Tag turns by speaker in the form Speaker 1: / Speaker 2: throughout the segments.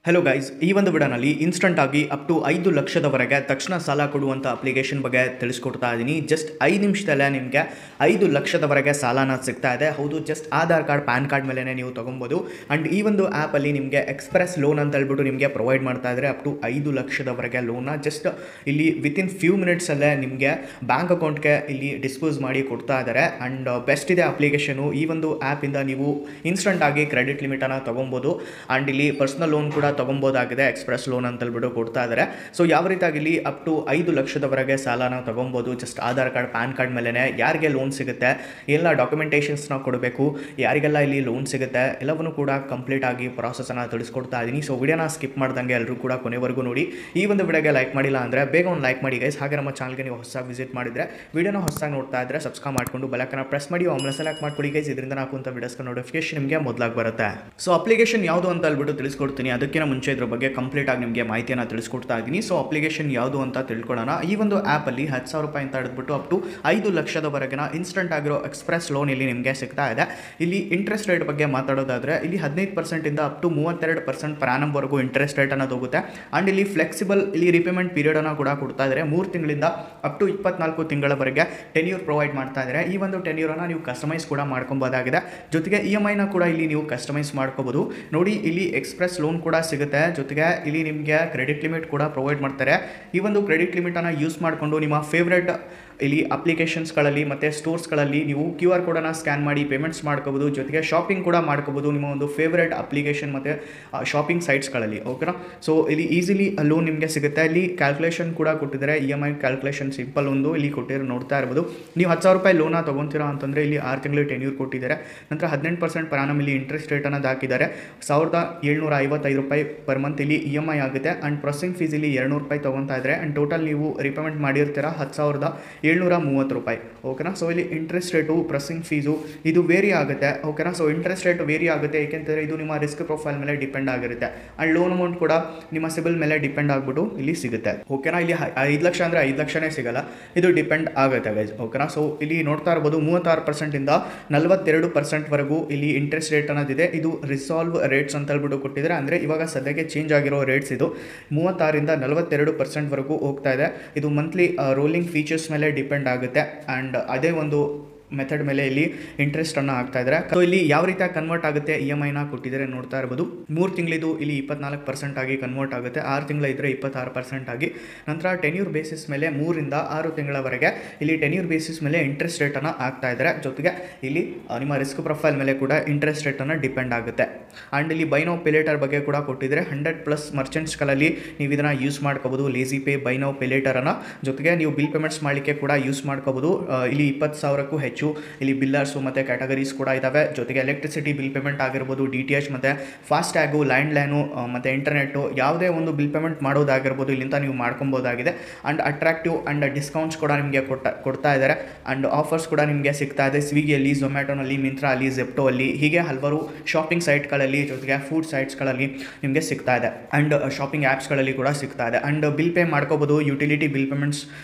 Speaker 1: Hello guys, ಈ ಒಂದು ವಿಡಿಯೋನಲ್ಲಿ ಇನ್ಸ್ಟಂಟ್ ಆಗಿ ಅಪ್ ಟು 5 ಲಕ್ಷದವರೆಗೆ ತಕ್ಷಣ ಸಾಲ ಕೊಡುವಂಥ ಅಪ್ಲಿಕೇಶನ್ ಬಗ್ಗೆ ತಿಳಿಸ್ಕೊಡ್ತಾ ಇದ್ದೀನಿ. ಜಸ್ಟ್ 5 ನಿಮಿಷದಲ್ಲೇ ನಿಮಗೆ 5 ಲಕ್ಷದವರೆಗೆ ಸಾಲನ ಸಿಗ್ತಾ ಇದೆ. ಹೌದು, just Aadhaar card, PAN card ಮೇಲೆ ನೀವು ತೊಗೊಬೋದು. ಆ್ಯಂಡ್ ಈ ಒಂದು ಆ್ಯಪಲ್ಲಿ ನಿಮಗೆ ಎಕ್ಸ್ಪ್ರೆಸ್ ಲೋನ್ ಅಂತ ಹೇಳ್ಬಿಟ್ಟು ನಿಮಗೆ ಪ್ರೊವೈಡ್ ಮಾಡ್ತಾ ಇದ್ದಾರೆ. ಅಪ್ ಟು 5 ಲಕ್ಷದವರೆಗೆ ಲೋನ್ನ ಜಸ್ಟ್ ಇಲ್ಲಿ ವಿತಿನ್ ಫ್ಯೂ ಮಿನಿಟ್ಸಲ್ಲೇ ನಿಮಗೆ ಬ್ಯಾಂಕ್ ಅಕೌಂಟ್ಗೆ ಇಲ್ಲಿ ಡಿಸ್ಪೋಸ್ ಮಾಡಿ ಕೊಡ್ತಾ ಇದ್ದಾರೆ. ಆ್ಯಂಡ್ ಬೆಸ್ಟ್ ಇದೆ ಅಪ್ಲಿಕೇಶನು. ಈ ಒಂದು ಆ್ಯಪಿಂದ ನೀವು ಇನ್ಸ್ಟಂಟ್ ಆಗಿ ಕ್ರೆಡಿಟ್ ಲಿಮಿಟನ್ನು ತೊಗೊಬೋದು. ಆ್ಯಂಡ್ ಇಲ್ಲಿ ಪರ್ಸ್ನಲ್ ಲೋನ್ ಕೂಡ ತೊಗೊಬೋದಾಗಿದೆ. ಎಕ್ಸ್ಪ್ರೆಸ್ ಲೋನ್ ಅಂತ ಹೇಳ್ಬಿಟ್ಟು ಕೊಡ್ತಾ ಇದ್ದಾರೆ. ಸೊ ಯಾವ ರೀತಿಯಾಗಿ ಇಲ್ಲಿ ಅಪ್ ಟು 5 ಲಕ್ಷದವರೆಗೆ ಸಾಲನ ತೊಗೊಬೋದು. Just Aadhaar card, PAN card ಮೇಲೆ ಯಾರಿಗೆ ಲೋನ್ ಸಿಗುತ್ತೆ, ಎಲ್ಲ ಡಾಕ್ಯುಮೆಂಟೇಷನ್ಸ್ನ ಕೊಡಬೇಕು, ಯಾರಿಗೆಲ್ಲ ಇಲ್ಲಿ ಲೋನ್ ಸಿಗುತ್ತೆ, ಎಲ್ಲವನ್ನೂ ಕೂಡ ಕಂಪ್ಲೀಟ್ ಆಗಿ ಪ್ರಾಸೆಸನ್ನು ತಿಳಿಸ್ಕೊಡ್ತಾ ಇದ್ದೀನಿ. ಸೊ ವಿಡಿಯೋನ ಸ್ಕಿಪ್ ಮಾಡ್ದಂಗೆ ಎಲ್ಲರೂ ಕೂಡ ಕೊನೆವರೆಗೂ ನೋಡಿ. ಈ ಒಂದು ವಿಡಿಯೋಗೆ ಲೈಕ್ ಮಾಡಿಲ್ಲ ಅಂದರೆ ಬೇಗ ಒಂದು ಲೈಕ್ ಮಾಡಿ ಗೈಸ್. ಹಾಗೆ ನಮ್ಮ ಚಾನಲ್ಗೆ ನೀವು ಹೊಸದಾಗಿ ವಿಸಿಟ್ ಮಾಡಿದರೆ ವಿಡಿಯೋನ ಹೊಸದಾಗಿ ನೋಡ್ತಾ ಇದ್ದರೆ ಸಬ್ಸ್ಕ್ರೈಬ್ ಮಾಡಿಕೊಂಡು ಬೆಲೈಕನ್ನ ಪ್ರೆಸ್ ಮಾಡಿ ಆಮೇಲೆ ಸೆಲೆಕ್ಟ್ ಮಾಡ್ಕೊಳ್ಳಿ ಗೈಸ್. ಇದರಿಂದ ಹಾಕುವಂಥ ವಿಡಿಯೋಸ್ಗೆ ನೋಟಿಫಿಕೇಶನ್ ನಿಮಗೆ ಮೊದಲಾಗಿ ಬರುತ್ತೆ. ಸೊ ಅಪ್ಲಿಕೇಶನ್ ಯಾವುದು ಅಂತ ಹೇಳ್ಬಿಟ್ಟು ತಿಳಿಸ್ಕೊಡ್ತೀನಿ. ಅದಕ್ಕಿಂತ ಮುಂಚೆ ಇದ್ರ ಬಗ್ಗೆ ಕಂಪ್ಲೀಟ್ ಆಗಿ ನಿಮಗೆ ಮಾಹಿತಿಯನ್ನು ತಿಳಿಸ್ಕೊಡ್ತಾ ಇದ್ದೀನಿ. ಸೊ ಅಪ್ಲಿಕೇಶನ್ ಯಾವುದು ಅಂತ ತಿಳ್ಕೊಳ್ಳೋಣ. ಈ ಒಂದು ಆ್ಯಪಲ್ಲಿ 10,000 ರೂಪಾಯಿ ಅಂತ ಹಿಡಿದ್ಬಿಟ್ಟು ಅಪ್ ಟು 5 ಲಕ್ಷದವರೆಗಿನ ಇನ್ಸ್ಟಂಟ್ ಆಗಿರೋ ಎಕ್ಸ್ಪ್ರೆಸ್ ಲೋನ್ ಇಲ್ಲಿ ನಿಮಗೆ ಸಿಗ್ತಾ ಇದೆ. ಇಲ್ಲಿ ಇಂಟ್ರೆಸ್ಟ್ ರೇಟ್ ಬಗ್ಗೆ ಮಾತಾಡೋದಾದರೆ ಇಲ್ಲಿ 15% ಇಂದ ಅಪ್ ಟು 32% ಪರ್ ಆ್ಯನಮ್ವರೆಗೂ ಇಂಟ್ರೆಸ್ಟ್ ರೇಟನ್ನು ಹೋಗುತ್ತೆ. ಆ್ಯಂಡ್ ಇಲ್ಲಿ ಫ್ಲೆಕ್ಸಿಬಲ್ ಇಲ್ಲಿ ರಿಪೇಮೆಂಟ್ ಪೀರಿಯಡನ್ನು ಕೂಡ ಕೊಡ್ತಾ ಇದ್ದಾರೆ. 3 ತಿಂಗಳಿಂದ ಅಪ್ ಟು 24 ತಿಂಗಳವರೆಗೆ ಟೆನ್ಯೂರ್ ಪ್ರೊವೈಡ್ ಮಾಡ್ತಾ ಇದ್ದಾರೆ. ಈ ಒಂದು ಟೆನ್ಯೂರನ್ನು ನೀವು ಕಸ್ಟಮೈಸ್ ಕೂಡ ಮಾಡ್ಕೊಬೋದಾಗಿದೆ. ಜೊತೆಗೆ EMIನ ಕೂಡ ಇಲ್ಲಿ ನೀವು ಕಸ್ಟಮೈಸ್ ಮಾಡ್ಕೋಬೋದು. ನೋಡಿ, ಇಲ್ಲಿ ಎಕ್ಸ್ಪ್ರೆಸ್ ಲೋನ್ ಕೂಡ ಸಿಗುತ್ತೆ. ಜೊತೆಗೆ ಇಲ್ಲಿ ನಿಮಗೆ ಕ್ರೆಡಿಟ್ ಲಿಮಿಟ್ ಕೂಡ ಪ್ರೊವೈಡ್ ಮಾಡ್ತಾರೆ. ಈ ಒಂದು ಕ್ರೆಡಿಟ್ ಲಿಮಿಟನ್ನು ಯೂಸ್ ಮಾಡಿಕೊಂಡು ನಿಮ್ಮ ಫೇವ್ರೆಟ್ ಇಲ್ಲಿ ಅಪ್ಲಿಕೇಶನ್ಸ್ಗಳಲ್ಲಿ ಮತ್ತು ಸ್ಟೋರ್ಸ್ಗಳಲ್ಲಿ ನೀವು QR ಕೋಡನ್ನು ಸ್ಕ್ಯಾನ್ ಮಾಡಿ ಪೇಮೆಂಟ್ಸ್ ಮಾಡ್ಕೋಬೋದು. ಜೊತೆಗೆ ಶಾಪಿಂಗ್ ಕೂಡ ಮಾಡ್ಕೋಬೋದು ನಿಮ್ಮ ಒಂದು ಫೇವ್ರೆಟ್ ಅಪ್ಲಿಕೇಶನ್ ಮತ್ತು ಶಾಪಿಂಗ್ ಸೈಟ್ಸ್ಗಳಲ್ಲಿ. ಓಕೆನಾ? ಸೊ ಇಲ್ಲಿ ಈಸಿಲಿ ಲೋನ್ ನಿಮಗೆ ಸಿಗುತ್ತೆ. ಇಲ್ಲಿ ಕ್ಯಾಲ್ಕುಲೇಷನ್ ಕೂಡ ಕೊಟ್ಟಿದ್ದಾರೆ. EMI ಕ್ಯಾಲ್ಕುಲೇಷನ್ ಸಿಂಪಲ್ ಒಂದು ಇಲ್ಲಿ ಕೊಟ್ಟಿರೋ ನೋಡ್ತಾ ಇರ್ಬೋದು. ನೀವು 10,000 ರೂಪಾಯಿ ಲೋನ ತೊಗೊತೀರಾ ಅಂತಂದರೆ ಇಲ್ಲಿ 6 ತಿಂಗಳು ಟೆನ್ಯೂರ್ ಕೊಟ್ಟಿದ್ದಾರೆ. ನಂತರ 18% ಪರ್ ಆ್ಯನಮ್ ಇಲ್ಲಿ ಇಂಟ್ರೆಸ್ಟ್ ರೇಟನ್ನು ಹಾಕಿದ್ದಾರೆ. 1,755 ರೂಪಾಯಿ ಪರ್ ಮಂತ್ ಇಲ್ಲಿ EMI ಆಗುತ್ತೆ. ಆ್ಯಂಡ್ ಪ್ರೊಸೆಸಿಂಗ್ ಫೀಸ್ ಇಲ್ಲಿ 200 ರೂಪಾಯಿ ತೊಗೊತಾ ಇದ್ದಾರೆ. ಆ್ಯಂಡ್ ಟೋಟಲ್ ನೀವು ರಿಪೇಮೆಂಟ್ ಮಾಡಿರ್ತೀರ 10,730 ರೂಪಾಯಿ. ಓಕೆನಾ? ಸೊ ಇಲ್ಲಿ ಇಂಟ್ರೆಸ್ಟ್ ರೇಟು, ಪ್ರೊಸೆಸಿಂಗ್ ಫೀಸು ಇದು ವೇರಿ ಆಗುತ್ತೆ. ಓಕೆನಾ? ಸೊ ಇಂಟ್ರೆಸ್ಟ್ ರೇಟ್ ವೇರಿ ಆಗುತ್ತೆ, ಏಕೆಂದರೆ ಇದು ನಿಮ್ಮ ರಿಸ್ಕ್ ಪ್ರೊಫೈಲ್ ಮೇಲೆ ಡಿಪೆಂಡ್ ಆಗಿರುತ್ತೆ. ಆ್ಯಂಡ್ ಲೋನ್ ಅಮೌಂಟ್ ಕೂಡ ನಿಮ್ಮ ಸಿಬಿಲ್ ಮೇಲೆ ಡಿಪೆಂಡ್ ಆಗಿಬಿಟ್ಟು ಇಲ್ಲಿ ಸಿಗುತ್ತೆ. ಓಕೆನಾ? ಇಲ್ಲಿ 5 ಲಕ್ಷ ಅಂದರೆ 5 ಲಕ್ಷನೇ ಸಿಗಲ್ಲ, ಇದು ಡಿಪೆಂಡ್ ಆಗುತ್ತೆ ಗೈಸ್. ಓಕೆನಾ? ಸೊ ಇಲ್ಲಿ ನೋಡ್ತಾ ಇರ್ಬೋದು 36% ಇಂದ 42% ವರೆಗೂ ಇಲ್ಲಿ ಇಂಟ್ರೆಸ್ಟ್ ರೇಟ್ ಅನ್ನೋದಿದೆ. ಇದು ರಿಸಾಲ್ವ್ ರೇಟ್ಸ್ ಅಂತ ಹೇಳ್ಬಿಟ್ಟು ಕೊಟ್ಟಿದ್ದಾರೆ. ಅಂದರೆ ಇವಾಗ ಸದ್ಯಕ್ಕೆ ಚೇಂಜ್ ಆಗಿರೋ ರೇಟ್ಸ್ ಇದು 36 ಇಂದ 42% ವರೆಗೂ ಹೋಗ್ತಾ ಇದೆ. ಇದು ಮಂತ್ಲಿ ರೋಲಿಂಗ್ ಫೀಚರ್ಸ್ ಮೇಲೆ ಡಿಪೆಂಡ್ ಆಗುತ್ತೆ. ಆ್ಯಂಡ್ ಅದೇ ಒಂದು ಮೆಥಡ್ ಮೇಲೆ ಇಲ್ಲಿ ಇಂಟ್ರೆಸ್ಟನ್ನು ಹಾಕ್ತಾ ಇದ್ದಾರೆ. ಸೊ ಇಲ್ಲಿ ಯಾವ ರೀತಿ ಕನ್ವರ್ಟ್ ಆಗುತ್ತೆ EMIನ ಕೊಟ್ಟಿದ್ದಾರೆ ನೋಡ್ತಾ ಇರ್ಬೋದು. 3 ತಿಂಗಳಿದು ಇಲ್ಲಿ 24% ಆಗಿ ಕನ್ವರ್ಟ್ ಆಗುತ್ತೆ. 6 ತಿಂಗಳ ಇದ್ದರೆ 26% ಆಗಿ. ನಂತರ ಟೆನ್ಯೂರ್ ಬೇಸಿಸ್ ಮೇಲೆ 3 ರಿಂದ 6 ತಿಂಗಳವರೆಗೆ ಇಲ್ಲಿ ಟೆನ್ಯೂರ್ ಬೇಸಿಸ್ ಮೇಲೆ ಇಂಟ್ರೆಸ್ಟ್ ರೇಟನ್ನು ಹಾಕ್ತಾ ಇದ್ದಾರೆ. ಜೊತೆಗೆ ಇಲ್ಲಿ ನಿಮ್ಮ ರಿಸ್ಕ್ ಪ್ರೊಫೈಲ್ ಮೇಲೆ ಕೂಡ ಇಂಟ್ರೆಸ್ಟ್ ರೇಟನ್ನು ಡಿಪೆಂಡ್ ಆಗುತ್ತೆ. ಆ್ಯಂಡ್ ಇಲ್ಲಿ ಬೈ ನೌ ಪೇ ಲೇಟರ್ ಬಗ್ಗೆ ಕೂಡ ಕೊಟ್ಟಿದ್ದಾರೆ. 100+ ಮರ್ಚೆಂಟ್ಸ್ಗಳಲ್ಲಿ ನೀವು ಇದನ್ನು ಯೂಸ್ ಮಾಡ್ಕೋಬೋದು. LazyPay, buy now pay ಲೇಟರನ್ನು. ಜೊತೆಗೆ ನೀವು ಬಿಲ್ ಪೇಮೆಂಟ್ಸ್ ಮಾಡಲಿಕ್ಕೆ ಕೂಡ ಯೂಸ್ ಮಾಡ್ಕೋಬೋದು. ಇಲ್ಲಿ 20,000ಕ್ಕೂ ಹೆಚ್ಚು ಇಲ್ಲಿ ಬಿಲ್ಲರ್ಸು ಮತ್ತು ಕ್ಯಾಟಗರೀಸ್ ಕೂಡ ಇದ್ದಾವೆ. ಜೊತೆಗೆ ಎಲೆಕ್ಟ್ರಿಸಿಟಿ ಬಿಲ್ ಪೇಮೆಂಟ್ ಆಗಿರ್ಬೋದು, DTH ಮತ್ತು ಫಾಸ್ಟ್ಯಾಗು, ಲ್ಯಾಂಡ್ಲೈನು ಮತ್ತು ಇಂಟರ್ನೆಟ್ಟು ಯಾವುದೇ ಒಂದು ಬಿಲ್ ಪೇಮೆಂಟ್ ಮಾಡೋದಾಗಿರ್ಬೋದು ಇಲ್ಲಿಂದ ನೀವು ಮಾಡ್ಕೊಬೋದಾಗಿದೆ. ಆ್ಯಂಡ್ ಅಟ್ರಾಕ್ಟಿವ್ ಆ್ಯಂಡ್ ಡಿಸ್ಕೌಂಟ್ಸ್ ಕೂಡ ನಿಮಗೆ ಕೊಡ್ತಾ ಇದ್ದಾರೆ. ಆ್ಯಂಡ್ ಆಫರ್ಸ್ ಕೂಡ ನಿಮಗೆ ಸಿಗ್ತಾ ಇದೆ. ಸ್ವಿಗ್ಗಿಯಲ್ಲಿ, ಝೊಮ್ಯಾಟೋನಲ್ಲಿ, ಮಿಂತ್ರಾ ಅಲ್ಲಿ, ಜೆಪ್ಟೋ ಅಲ್ಲಿ, ಹೀಗೆ ಹಲವಾರು ಶಾಪಿಂಗ್ ಸೈಟ್ಗಳಲ್ಲಿ, ಜೊತೆಗೆ ಫುಡ್ ಸೈಟ್ಸ್ಗಳಲ್ಲಿ ನಿಮಗೆ ಸಿಗ್ತಾ ಇದೆ. ಆ್ಯಂಡ್ ಶಾಪಿಂಗ್ ಆ್ಯಪ್ಸ್ಗಳಲ್ಲಿ ಕೂಡ ಸಿಗ್ತಾ ಇದೆ. ಆ್ಯಂಡ್ ಬಿಲ್ ಪೇ ಮಾಡ್ಕೋಬೋದು. ಯುಟಿಲಿಟಿ ಬಿಲ್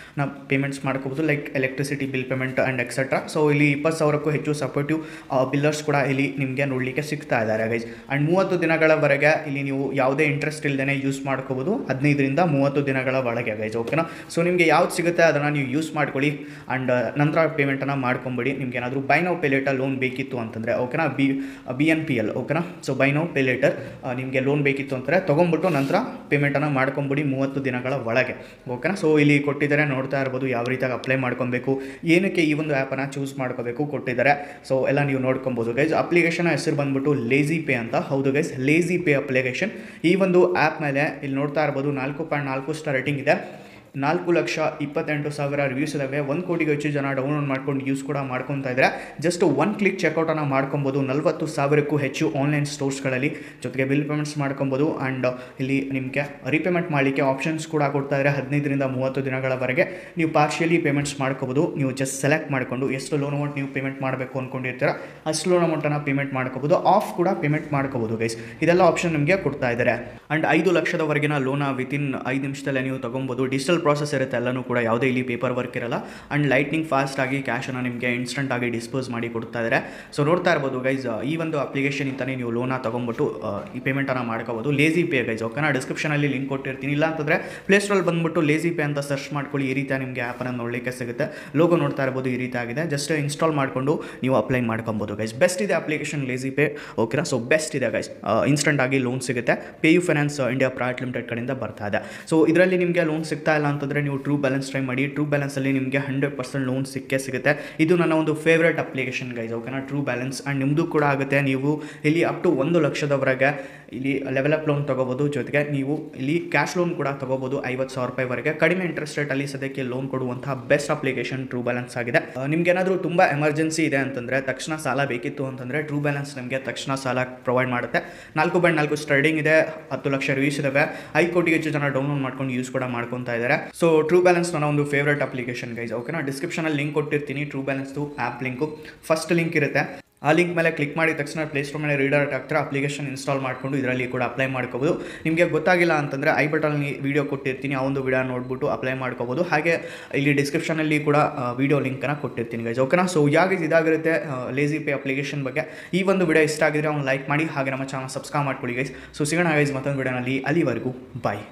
Speaker 1: ಪೇಮೆಂಟ್ಸ್ ಮಾಡ್ಕೋಬೋದು, like electricity bill payment and etcetera. So ಇಲ್ಲಿ 20,000ಕ್ಕೂ ಹೆಚ್ಚು ಸಪೋರ್ಟಿವ್ ಬಿಲ್ಲರ್ಸ್ ಕೂಡ ಇಲ್ಲಿ ನಿಮಗೆ ನೋಡಲಿಕ್ಕೆ ಸಿಗ್ತಾ ಇದ್ದಾರೆ ಗೈಸ್. ಆ್ಯಂಡ್ 30 ದಿನಗಳವರೆಗೆ ಇಲ್ಲಿ ನೀವು ಯಾವುದೇ ಇಂಟ್ರೆಸ್ಟ್ ಇಲ್ಲದೇ ಯೂಸ್ ಮಾಡ್ಕೋಬೋದು. 15 ರಿಂದ 30 ದಿನಗಳ ಒಳಗೆ ಗೈಸ್. ಓಕೆನಾ? ಸೊ ನಿಮಗೆ ಯಾವ್ದು ಸಿಗುತ್ತೆ ಅದನ್ನು ನೀವು ಯೂಸ್ ಮಾಡ್ಕೊಳ್ಳಿ. ಆ್ಯಂಡ್ ನಂತರ ಪೇಮೆಂಟನ್ನು ಮಾಡ್ಕೊಂಬಿಡಿ. ನಿಮ್ಗೆ ಏನಾದರೂ by now pay litre loan ಬೇಕಿತ್ತು ಅಂತಂದರೆ, ಓಕೆನಾ, BNPL. ಓಕೆನಾ? So by now pay litre ನಿಮಗೆ ಲೋನ್ ಬೇಕಿತ್ತು ಅಂತಾರೆ ತೊಗೊಂಬಿಟ್ಟು ನಂತರ ಪೇಮೆಂಟನ್ನು ಮಾಡ್ಕೊಂಬಿಡಿ 30 ದಿನಗಳ ಒಳಗೆ. ಓಕೆನಾ? ಸೊ ಇಲ್ಲಿ ಕೊಟ್ಟಿದ್ದಾರೆ ನೋಡ್ತಾ ಇರ್ಬೋದು ಯಾವ ರೀತಿಯಾಗಿ ಅಪ್ಲೈ ಮಾಡ್ಕೊಬೇಕು, ಏನಕ್ಕೆ ಈ ಒಂದು ಆ್ಯಪನ್ನು ಚೂಸ್ ಮಾಡ್ಕೋಬೇಕು ಕೊಟ್ಟಿದ್ದಾರೆ. ಸೊ ಎಲ್ಲ ನೀವು ನೋಡ್ಕೊಬೋದು ಗೈಸ್. ಅಪ್ಲಿಕೇಶನ್ ಹೆಸರು ಬಂದ್ಬಿಟ್ಟು ಲೇಸಿ ಪೇ ಅಂತ. ಹೌದು ಗೈಸ್, ಲೇಸಿ ಪೇ ಅಪ್ಲಿಕೇಶನ್. ಈ ಒಂದು ಆ್ಯಪ್ ಮೇಲೆ ಇಲ್ಲಿ ನೋಡ್ತಾ ಇರ್ಬೋದು 4.4 ಸ್ಟಾರ್ ರೇಟಿಂಗ್ ಇದೆ. 4,28,000 ರಿವ್ಯೂಸ್ ಇದಾವೆ. 1 ಕೋಟಿಗೂ ಹೆಚ್ಚು ಜನ ಡೌನ್ಲೋಡ್ ಮಾಡ್ಕೊಂಡು ಯೂಸ್ ಕೂಡ ಮಾಡ್ಕೊತಾ ಇದ್ದಾರೆ. ಜಸ್ಟ್ 1 ಕ್ಲಿಕ್ ಚೆಕ್ಔಟನ್ನು ಮಾಡ್ಕೊಬೋದು. 40,000ಕ್ಕೂ ಹೆಚ್ಚು ಆನ್ಲೈನ್ ಸ್ಟೋರ್ಸ್ಗಳಲ್ಲಿ. ಜೊತೆಗೆ ಬಿಲ್ ಪೇಮೆಂಟ್ಸ್ ಮಾಡ್ಕೊಬೋದು. ಆ್ಯಂಡ್ ಇಲ್ಲಿ ನಿಮಗೆ ರಿಪೇಮೆಂಟ್ ಮಾಡಲಿಕ್ಕೆ ಆಪ್ಷನ್ಸ್ ಕೂಡ ಕೊಡ್ತಾ ಇದ್ದಾರೆ. 15 ರಿಂದ 30 ದಿನಗಳವರೆಗೆ ನೀವು ಪಾರ್ಷಿಯಲಿ ಪೇಮೆಂಟ್ಸ್ ಮಾಡ್ಕೋಬೋದು. ನೀವು ಜಸ್ಟ್ ಸೆಲೆಕ್ಟ್ ಮಾಡಿಕೊಂಡು ಎಷ್ಟು ಲೋನ್ ಅಮೌಂಟ್ ನೀವು ಪೇಮೆಂಟ್ ಮಾಡಬೇಕು ಅಂದ್ಕೊಂಡಿರ್ತೀರ ಅಷ್ಟು ಲೋನ್ ಅಮೌಂಟನ್ನು ಪೇಮೆಂಟ್ ಮಾಡ್ಕೋಬೋದು. ಆಫ್ ಕೂಡ ಪೇಮೆಂಟ್ ಮಾಡ್ಕೋಬೋದು ಗೈಸ್. ಇದೆಲ್ಲ ಆಪ್ಷನ್ ನಿಮಗೆ ಕೊಡ್ತಾ ಇದ್ದಾರೆ. ಆ್ಯಂಡ್ 5 ಲಕ್ಷದವರೆಗಿನ ಲೋನ ವಿತಿನ್ 5 ನಿಮಿಷದಲ್ಲೇ ನೀವು ತೊಗೊಬೋದು. ಡಿಜಿಟಲ್ ಸಿಂಪಲ್ ಪ್ರಾಸೆಸ್ ಇರುತ್ತೆ ಎಲ್ಲನೂ ಕೂಡ, ಯಾವುದೇ ಇಲ್ಲಿ ಪೇಪರ್ ವರ್ಕ್ ಇರಲ್ಲ. ಆ್ಯಂಡ್ ಲೈಟ್ನಿಂಗ್ ಫಾಸ್ಟಾಗಿ ಕ್ಯಾಶನ್ನು ನಿಮಗೆ ಇನ್ಸ್ಟಂಟಾಗಿ ಡಿಸ್ಪೋಸ್ ಮಾಡಿ ಕೊಡ್ತಾ ಇದ್ದಾರೆ. ಸೊ ನೋಡ್ತಾ ಇರ್ಬೋದು ಗೈಸ್, ಈ ಒಂದು ಅಪ್ಲಿಕೇಶನ್ ಇಂತಾನೆ ನೀವು ಲೋನ ತೊಗೊಂಬಿಟ್ಟು ಈ ಪೇಮೆಂಟನ್ನು ಮಾಡ್ಕೋಬೋದು. ಲೇಸಿ ಪೇ ಗೈಸ್, ಓಕೆನಾ. ಡಿಸ್ಕ್ರಿಪ್ಷನಲ್ಲಿ ಲಿಂಕ್ ಕೊಟ್ಟಿರ್ತೀನಿ. ಇಲ್ಲ ಅಂತಂದರೆ ಪ್ಲೇಸ್ಟೋರಲ್ಲಿ ಬಂದುಬಿಟ್ಟು ಲೇಸಿ ಪೇ ಅಂತ ಸರ್ಚ್ ಮಾಡ್ಕೊಳ್ಳಿ. ಈ ರೀತಿ ನಿಮಗೆ ಆ್ಯಪನ್ನು ನೋಡಲಿಕ್ಕೆ ಸಿಗುತ್ತೆ. ಲೋಗೋ ನೋಡ್ತಾ ಇರ್ಬೋದು, ಈ ರೀತಿ ಆಗಿದೆ. ಜಸ್ಟ್ ಇನ್ಸ್ಟಾಲ್ ಮಾಡಿಕೊಂಡು ನೀವು ಅಪ್ಲೈ ಮಾಡ್ಕೊಬೋದು ಗೈಸ್. ಬೆಸ್ಟ್ ಇದೆ ಅಪ್ಲಿಕೇಶನ್ ಲೇಸಿ ಪೇ, ಓಕೆನಾ. ಸೊ ಬೆಸ್ಟ್ ಇದೆ ಗೈಸ್, ಇನ್ಸ್ಟಂಟ್ ಆಗಿ ಲೋನ್ ಸಿಗುತ್ತೆ. PU finance India private limited ಕಡೆಯಿಂದ ಬರ್ತಾ ಇದೆ. ಸೊ ಇದರಲ್ಲಿ ನಿಮಗೆ ಲೋನ್ ಸಿಗ್ತಾ ಇಲ್ಲ ಅಂತಂದರೆ ನೀವು ಟ್ರೂ ಬ್ಯಾಲೆನ್ಸ್ ಟ್ರೈ ಮಾಡಿ. ಟ್ರೂ ಬ್ಯಾಲೆನ್ಸಲ್ಲಿ ನಿಮಗೆ 100% ಲೋನ್ ಸಿಗುತ್ತೆ. ಇದು ನನ್ನ ಒಂದು ಫೇವ್ರೇಟ್ ಅಪ್ಲಿಕೇಶನ್ ಗೈಸ್, ಓಕೆನಾ, ಟ್ರೂ ಬ್ಯಾಲೆನ್ಸ್. ಆ್ಯಂಡ್ ನಿಮ್ಮದು ಕೂಡ ಆಗುತ್ತೆ. ನೀವು ಇಲ್ಲಿ ಅಪ್ ಟು 1 ಲಕ್ಷದವರೆಗೆ ಇಲ್ಲಿ ಲೆವೆಲ್ ಅಪ್ ಲೋನ್ ತೊಗೋಬೋದು. ಜೊತೆಗೆ ನೀವು ಇಲ್ಲಿ ಕ್ಯಾಶ್ ಲೋನ್ ಕೂಡ ತೊಗೋಬೋದು 50,000 ರೂಪಾಯಿವರೆಗೆ. ಕಡಿಮೆ ಇಂಟ್ರೆಸ್ಟ್ ರೇಟಲ್ಲಿ ಸದ್ಯಕ್ಕೆ ಲೋನ್ ಕೊಡುವಂತಹ ಬೆಸ್ಟ್ ಅಪ್ಲಿಕೇಶನ್ ಟ್ರೂ ಬ್ಯಾಲೆನ್ಸ್ ಆಗಿದೆ. ನಿಮ್ಗೇನಾದರೂ ತುಂಬ ಎಮರ್ಜೆನ್ಸಿ ಇದೆ ಅಂತಂದರೆ, ತಕ್ಷಣ ಸಾಲ ಬೇಕಿತ್ತು ಅಂತಂದರೆ ಟ್ರೂ ಬ್ಯಾಲೆನ್ಸ್ ನಿಮಗೆ ತಕ್ಷಣ ಸಾಲ ಪ್ರೊವೈಡ್ ಮಾಡುತ್ತೆ. 4/4 ಸ್ಟಾರ್ಟಿಂಗ್ ಇದೆ, 10 ಲಕ್ಷ ರಿವ್ಯೂಸ್ ಇದಾವೆ. 5 ಕೋಟಿಗೆ ಹೆಚ್ಚು ಜನ ಡೌನ್ಲೋಡ್ ಮಾಡ್ಕೊಂಡು ಯೂಸ್ ಕೂಡ ಮಾಡ್ಕೊತಾ ಇದ್ದಾರೆ. ಸೊ ಟ್ರೂ ಬ್ಯಾಲೆನ್ಸ್ ನನ್ನ ಒಂದು ಫೇವ್ರೇಟ್ ಅಪ್ಲಿಕೇಶನ್ ಗೈಸ್, ಓಕೆನಾ. ಡಿಸ್ಕ್ರಿಪ್ಷನಲ್ಲಿ ಲಿಂಕ್ ಕೊಟ್ಟಿರ್ತೀನಿ, ಟ್ರೂ ಬ್ಯಾಲೆನ್ಸ್ದು ಆ್ಯಪ್ ಲಿಂಕು. ಫಸ್ಟ್ ಲಿಂಕ್ ಇರುತ್ತೆ, ಆ ಲಿಂಕ್ ಮೇಲೆ ಕ್ಲಿಕ್ ಮಾಡಿದ ತಕ್ಷಣ ಪ್ಲೇಸ್ಟೋರ್ ಮೇಲೆ ರೀಡೈರೆಕ್ಟ್ ಆಗ್ತಾರೆ. ಅಪ್ಲಿಕೇಶನ್ ಇನ್ಸ್ಟಾಲ್ ಮಾಡಿಕೊಂಡು ಇದರಲ್ಲಿ ಕೂಡ ಅಪ್ಲೈ ಮಾಡ್ಕೋಬೋದು. ನಿಮಗೆ ಗೊತ್ತಾಗಿಲ್ಲ ಅಂತಂದರೆ ಐ ಬಟನಲ್ಲಿ ವೀಡಿಯೋ ಕೊಟ್ಟಿರ್ತೀನಿ, ಆ ಒಂದು ವೀಡಿಯೋ ನೋಡ್ಬಿಟ್ಟು ಅಪ್ಲೈ ಮಾಡ್ಕೋಬೋದು. ಹಾಗೆ ಇಲ್ಲಿ ಡಿಸ್ಕ್ರಿಪ್ಷನಲ್ಲಿ ಕೂಡ ವೀಡಿಯೋ ಲಿಂಕನ್ನು ಕೊಟ್ಟಿರ್ತೀನಿ ಗೈಸ್, ಓಕೆನಾ. ಸೊ ಇದಾಗಿರುತ್ತೆ ಲೇಸಿ ಪೇ ಅಪ್ಲಿಕೇಶನ್ ಬಗ್ಗೆ. ಈ ಒಂದು ವಿಡಿಯೋ ಇಷ್ಟ ಆಗಿದ್ರೆ ಅವ್ನು ಲೈಕ್ ಮಾಡಿ, ಹಾಗೆ ನಮ್ಮ ಚಾನಲ್ ಸಬ್ಸ್ಕ್ರೈಬ್ ಮಾಡ್ಕೊಳ್ಳಿ ಗೈಸ್. ಸೊ ಸಿಗೋಣ ಗೈಸ್ ಮತ್ತೊಂದು ವಿಡಿಯೋನಲ್ಲಿ. ಅಲ್ಲಿವರೆಗೂ ಬಾಯ್.